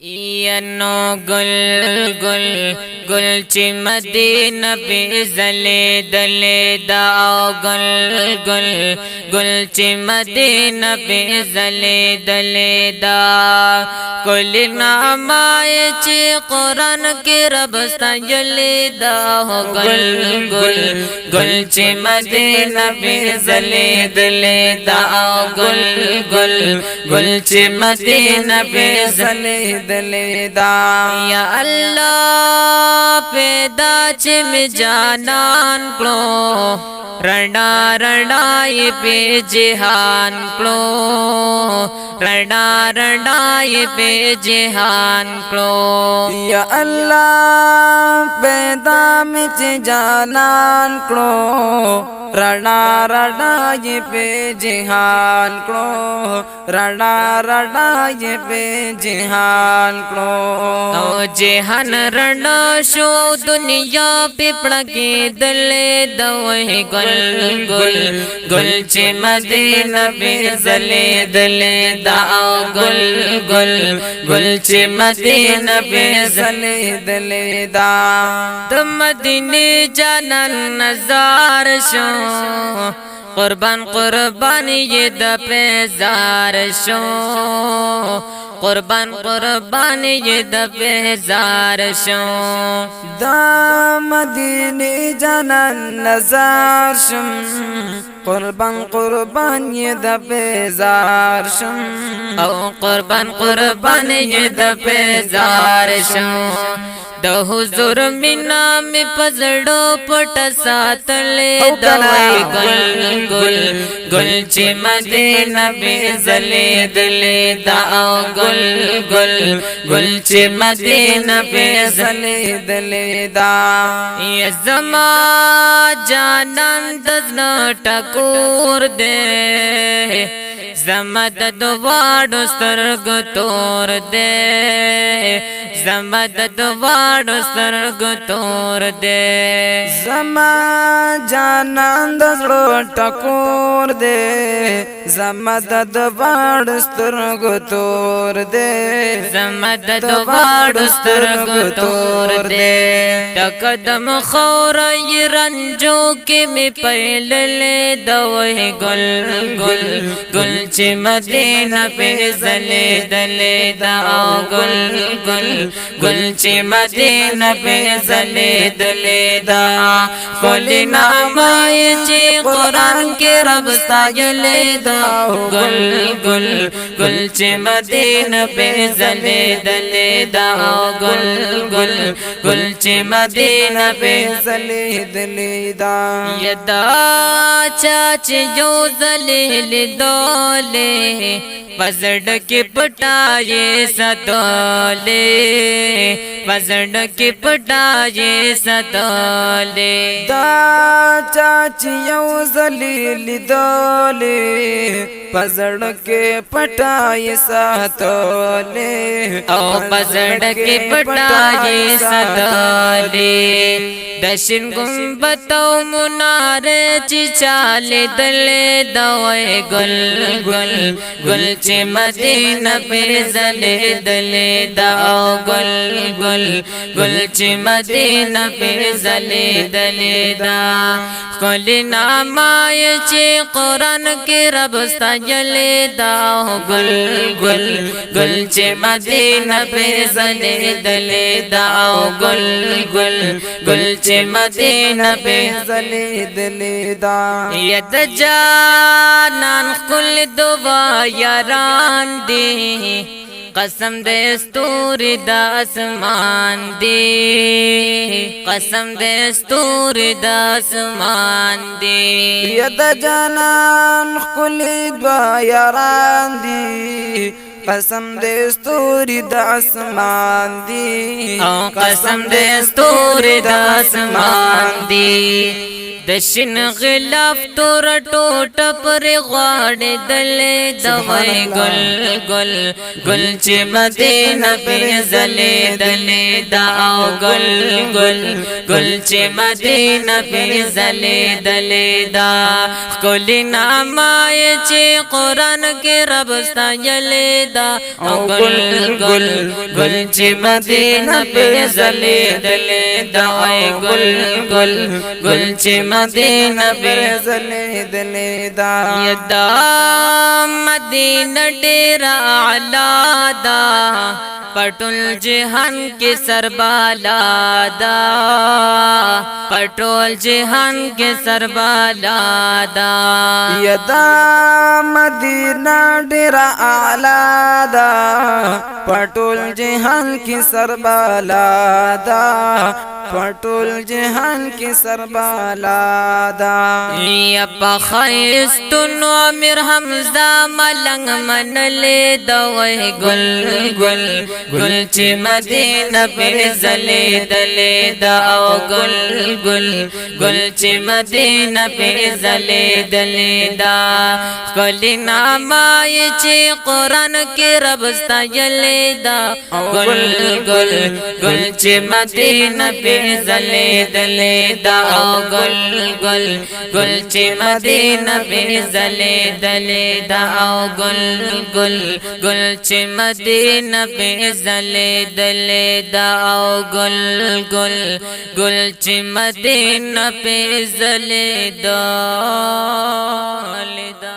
ینو گل گل گل چی مدینہ پہ زلے دلے دا گل گل گل چی مدینہ پہ زلے دلے دا کل نامائے چی قرآن کی رب سجلے دا گل گل گل چی مدینہ پہ زلے دلے دا گل گل گل چی مدینہ پہ زلے دلے دا یا اللہ پیدا چی میں جانان کلو رڑا رڑائی پہ جہان کلو رڑا رڑائی پہ جہان کلو یا اللہ پیدا مچ جانان کلو رڑا رڑائی پہ جہان کلو رڑا رڑائی پہ جہان کلو او جہان رڑا شو دنیا پہ پڑکے دلے دوئے گل گل گل چی مدینہ پہ زلے دلے دا گل گل گل چی مدینہ پہ زلے دلے دا مدینے جانان نظار شو قربان قربان یہ دا پیزار شو قربان قربان یہ دا پیزار شو دا مدینے جانان نظار شم قربان قربان یہ دا پیزار شم او قربان قربان یہ دا پیزار شو د حضور مینا می پزړو پټ ساتلې دوی گل گل گل چې مدینه به زلې دلې دا گل گل گل چې مدینه به زلې دلې دا یا زما جانان دزنا ټکور دې زمد دوارو سترگ تور دے زمد دوارو سترگ تور دے زما جانان دزړو ټکور دے زمد دوارو سترگ تور دے زمد دوارو سترگ تور دے تقدم خورای رنجو کے میں پہل لے دوئے گل گل گل چی مدینہ پہ زلے دلے دا گل گل گل چی مدینہ پہ زلے دلے دا کلی نامائی چی قرآن کی رب ساجلے دا گل گل گل چی مدینہ پہ زلے دلے دا گل گل گل چی مدینہ پہ زلے دلے دا یدا چاچ جو زلیل دولے پزڑ کی پٹائے ستولے پزڑ کی پٹائے ستولے دا چاچ یو زلیل دولے پزڑ کے پٹائے ستولے او پزڑ کی پٹائے ستولے دشن گنبتو منارے چالے دلے دوئے گل گل گل چی مدینہ پہ زلے دلے دا گل گل گل چی مدینہ پہ زلے دلے دا کل نامائے چی قرآن کی رب سجلے دا گل گل گل چی مدینہ پہ زلے دلے دا گل گل گل چی مدینہ پہ زلے دلے دا ید جانان کل دعا یاران دی قسم دے ستوری دا اسمان دی قسم دے ستوری دا اسمان دی ید جانان کل دعا یاران دی قسم دے ستوری دا اسمان دی او قسم دے ستوری دا اسمان دی دشن غلاف تور ٹوٹ پر غاڑ دلے دوئے گل گل گل چی مدینہ پہ زلے دلے دا گل گل گل چی مدینہ پہ زلے دلے دا کلی نامائے چی قرآن کے رب سجلے دا او گل گل گل چې مدینه په ځلېدلې دا وای گل گل گل چې مدینه په ځلېدلې دا یدا مدینه ډېر اعلی دا پټول جهان کې سربالا دا پټول جهان کې سربالا دا یدا مدینہ ډیر اعلی دا پټول جهان کې سربالا دا پټول جهان کې سربالا دا یا پخایستون امیر حمزه ملنګ منلې دا وای گل گل گل چې مدینه پر ځلېدلې دا او گل گل گل چې مدینه پر ځلېدلې دا کلی نامای چې قران کې رب ستایلې دا گل گل گل چې مدینه پر ځلېدلې دا او گل گل گل چې مدینه پر ځلېدلې دا او گل گل گل چې مدینه پر ځلېدلې دا او گل گل گل چې مدینه پر ځلېدلې دا